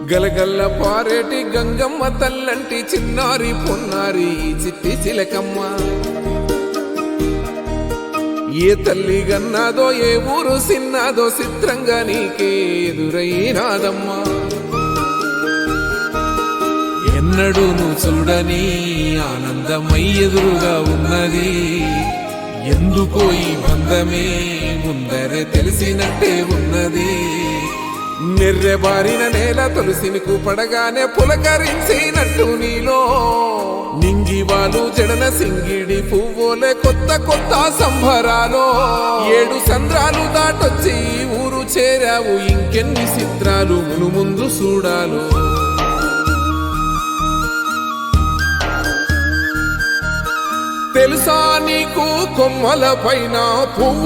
గలగల్ల పారేటి గంగమ్మ తల్లంటి చిన్నారి పొన్నారి చిట్టి చిలకమ్మ ఏ తల్లి గన్నాదో ఏ ఊరు సిన్నాదో చిత్రంగా నీకే ఎదురైనాదమ్మా ఎన్నడూ నువ్వు చూడని ఆనందమై ఎదురుగా ఉన్నది ఎందుకో ఈ బంధమే ముందరే తెలిసినట్టే ఉన్నది నెర్రెబారిన నేల తులసినికు పడగానే పులకరించినట్టు నీలో నింగివాలు జడన సింగిడి పువ్వులే కొత్త కొత్త సంభరాలో 7 సంద్రాలు దాటొచ్చి ఊరు చేరావు ఇంకెన్ని చిత్రాలు మును ముందు చూడాలో తెలుసా నీకు కొమ్మల పైన పువ్వు